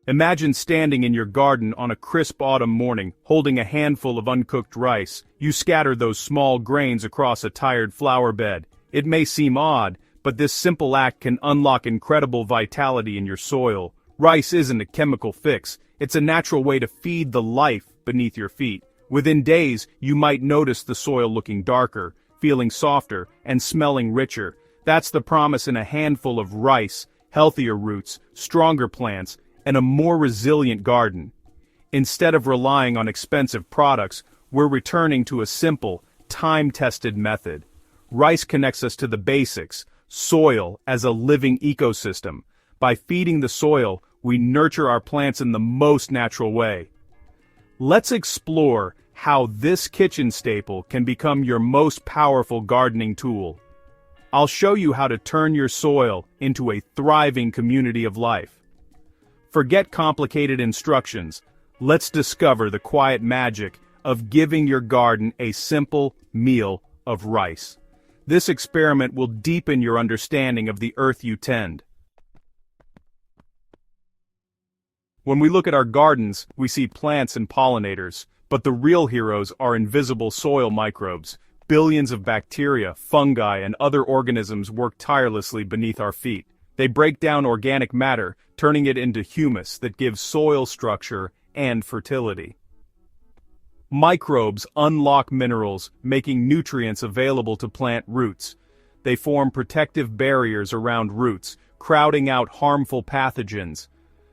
Imagine standing in your garden on a crisp autumn morning, holding a handful of uncooked rice. You scatter those small grains across a tired flower bed. It may seem odd, but this simple act can unlock incredible vitality in your soil. Rice isn't a chemical fix, it's a natural way to feed the life beneath your feet. Within days, you might notice the soil looking darker, feeling softer, and smelling richer. That's the promise in a handful of rice, healthier roots, stronger plants, and a more resilient garden. Instead of relying on expensive products, we're returning to a simple, time-tested method. Rice connects us to the basics, soil as a living ecosystem. By feeding the soil, we nurture our plants in the most natural way. Let's explore how this kitchen staple can become your most powerful gardening tool. I'll show you how to turn your soil into a thriving community of life. Forget complicated instructions. Let's discover the quiet magic of giving your garden a simple meal of rice. This experiment will deepen your understanding of the earth you tend. When we look at our gardens, we see plants and pollinators, but the real heroes are invisible soil microbes. Billions of bacteria, fungi, and other organisms work tirelessly beneath our feet. They break down organic matter, turning it into humus that gives soil structure and fertility. Microbes unlock minerals, making nutrients available to plant roots. They form protective barriers around roots, crowding out harmful pathogens.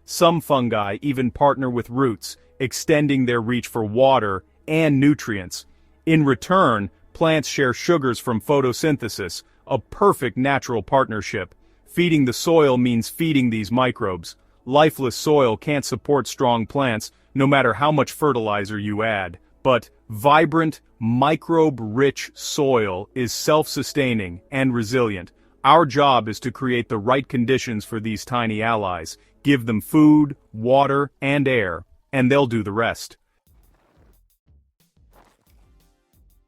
Some fungi even partner with roots, extending their reach for water and nutrients. In return, plants share sugars from photosynthesis, a perfect natural partnership. Feeding the soil means feeding these microbes. Lifeless soil can't support strong plants, no matter how much fertilizer you add. But vibrant, microbe-rich soil is self-sustaining and resilient. Our job is to create the right conditions for these tiny allies. Give them food, water, and air, and they'll do the rest.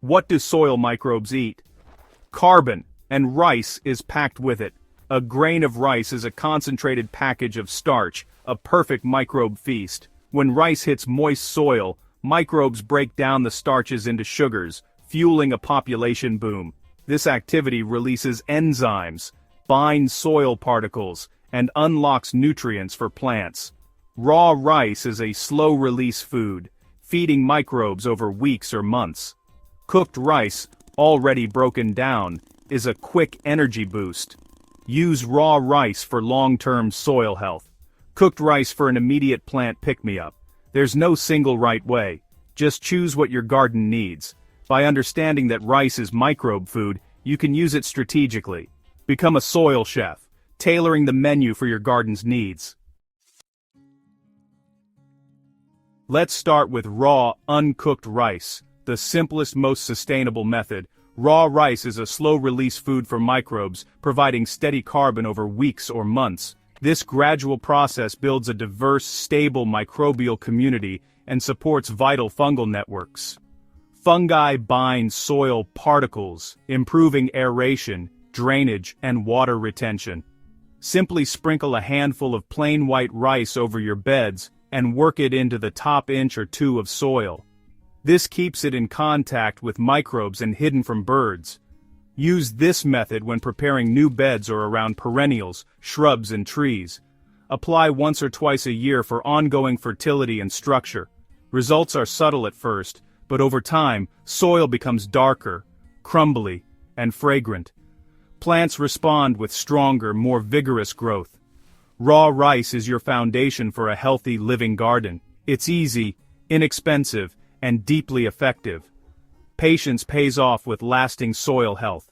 What do soil microbes eat? Carbon, and rice is packed with it. A grain of rice is a concentrated package of starch, a perfect microbe feast. When rice hits moist soil, microbes break down the starches into sugars, fueling a population boom. This activity releases enzymes, binds soil particles, and unlocks nutrients for plants. Raw rice is a slow-release food, feeding microbes over weeks or months. Cooked rice, already broken down, is a quick energy boost. Use raw rice for long-term soil health. Cooked rice for an immediate plant pick-me-up. There's no single right way. Just choose what your garden needs. By understanding that rice is microbe food, you can use it strategically. Become a soil chef, tailoring the menu for your garden's needs. Let's start with raw, uncooked rice, the simplest, most sustainable method. Raw rice is a slow-release food for microbes, providing steady carbon over weeks or months. This gradual process builds a diverse, stable microbial community and supports vital fungal networks. Fungi bind soil particles, improving aeration, drainage, and water retention. Simply sprinkle a handful of plain white rice over your beds and work it into the top inch or two of soil. This keeps it in contact with microbes and hidden from birds. Use this method when preparing new beds or around perennials, shrubs, and trees. Apply once or twice a year for ongoing fertility and structure. Results are subtle at first, but over time, soil becomes darker, crumbly, and fragrant. Plants respond with stronger, more vigorous growth. Raw rice is your foundation for a healthy, living garden. It's easy, inexpensive, and deeply effective. Patience pays off with lasting soil health.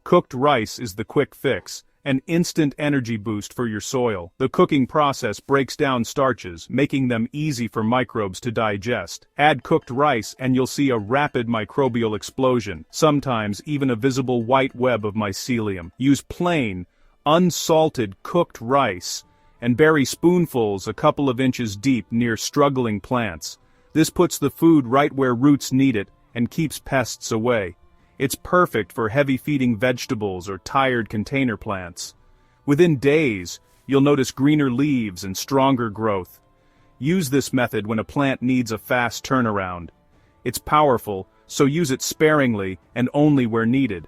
Cooked rice is the quick fix, an instant energy boost for your soil. The cooking process breaks down starches, making them easy for microbes to digest. Add cooked rice and you'll see a rapid microbial explosion, sometimes even a visible white web of mycelium. Use plain, unsalted cooked rice and bury spoonfuls a couple of inches deep near struggling plants. This puts the food right where roots need it and keeps pests away. It's perfect for heavy-feeding vegetables or tired container plants. Within days, you'll notice greener leaves and stronger growth. Use this method when a plant needs a fast turnaround. It's powerful, so use it sparingly and only where needed.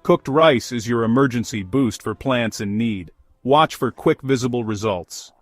Cooked rice is your emergency boost for plants in need. Watch for quick visible results.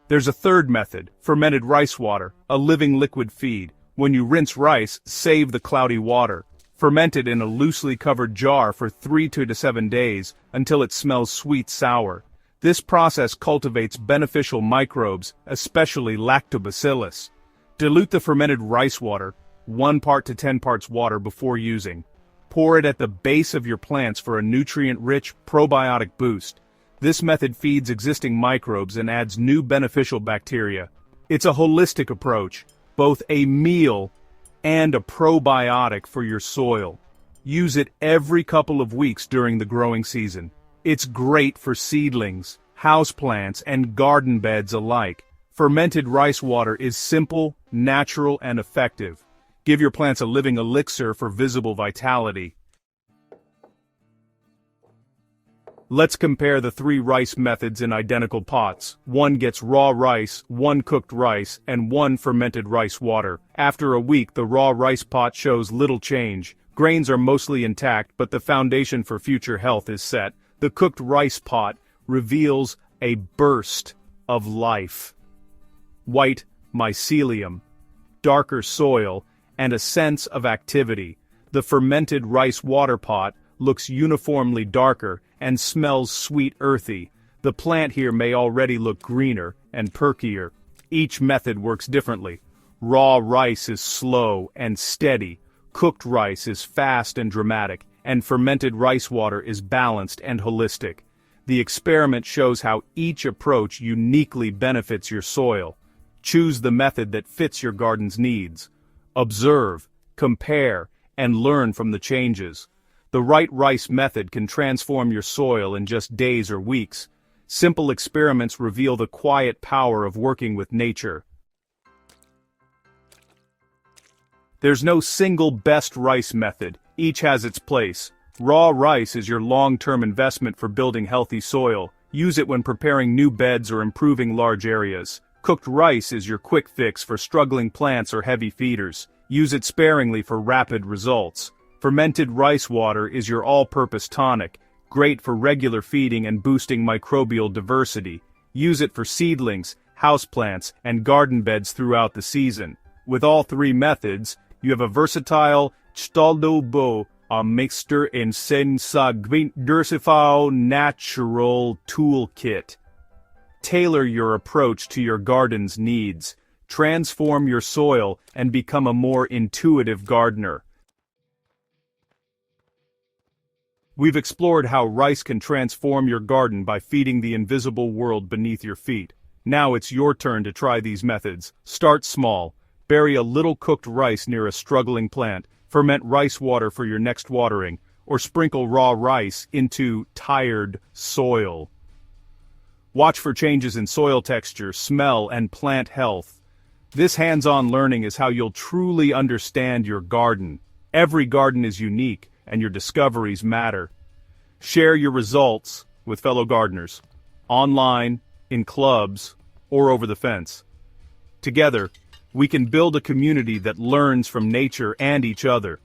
There's a third method, fermented rice water, a living liquid feed. When you rinse rice, save the cloudy water. Ferment it in a loosely covered jar for 3 to 7 days until it smells sweet-sour. This process cultivates beneficial microbes, especially lactobacillus. Dilute the fermented rice water, 1 part to 10 parts water before using. Pour it at the base of your plants for a nutrient-rich probiotic boost. This method feeds existing microbes and adds new beneficial bacteria. It's a holistic approach, both a meal and a probiotic for your soil. Use it every couple of weeks during the growing season. It's great for seedlings, houseplants, and garden beds alike. Fermented rice water is simple, natural, and effective. Give your plants a living elixir for visible vitality. Let's compare the 3 rice methods in identical pots. 1 gets raw rice, 1 cooked rice, and 1 fermented rice water. After a week, the raw rice pot shows little change. Grains are mostly intact, but the foundation for future health is set. The cooked rice pot reveals a burst of life. White mycelium, darker soil, and a sense of activity. The fermented rice water pot looks uniformly darker and smells sweet earthy. The plant here may already look greener and perkier. Each method works differently. Raw rice is slow and steady, cooked rice is fast and dramatic, and fermented rice water is balanced and holistic. The experiment shows how each approach uniquely benefits your soil. Choose the method that fits your garden's needs. Observe, compare, and learn from the changes. The right rice method can transform your soil in just days or weeks. Simple experiments reveal the quiet power of working with nature. There's no single best rice method. Each has its place. Raw rice is your long-term investment for building healthy soil. Use it when preparing new beds or improving large areas. Cooked rice is your quick fix for struggling plants or heavy feeders. Use it sparingly for rapid results. Fermented rice water is your all-purpose tonic, great for regular feeding and boosting microbial diversity. Use it for seedlings, houseplants, and garden beds throughout the season. With all 3 methods, you have a versatile, stoldobo, a mixture in diversified natural toolkit. Tailor your approach to your garden's needs. Transform your soil and become a more intuitive gardener. We've explored how rice can transform your garden by feeding the invisible world beneath your feet. Now it's your turn to try these methods. Start small. Bury a little cooked rice near a struggling plant. Ferment rice water for your next watering, or sprinkle raw rice into tired soil. Watch for changes in soil texture, smell, and plant health. This hands-on learning is how you'll truly understand your garden. Every garden is unique, and your discoveries matter. Share your results with fellow gardeners, online, in clubs, or over the fence. Together, we can build a community that learns from nature and each other.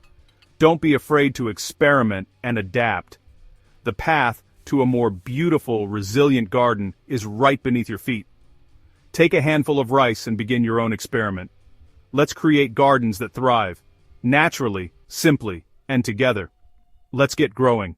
Don't be afraid to experiment and adapt. The path to a more beautiful, resilient garden is right beneath your feet. Take a handful of rice and begin your own experiment. Let's create gardens that thrive, naturally, simply, and together. Let's get growing.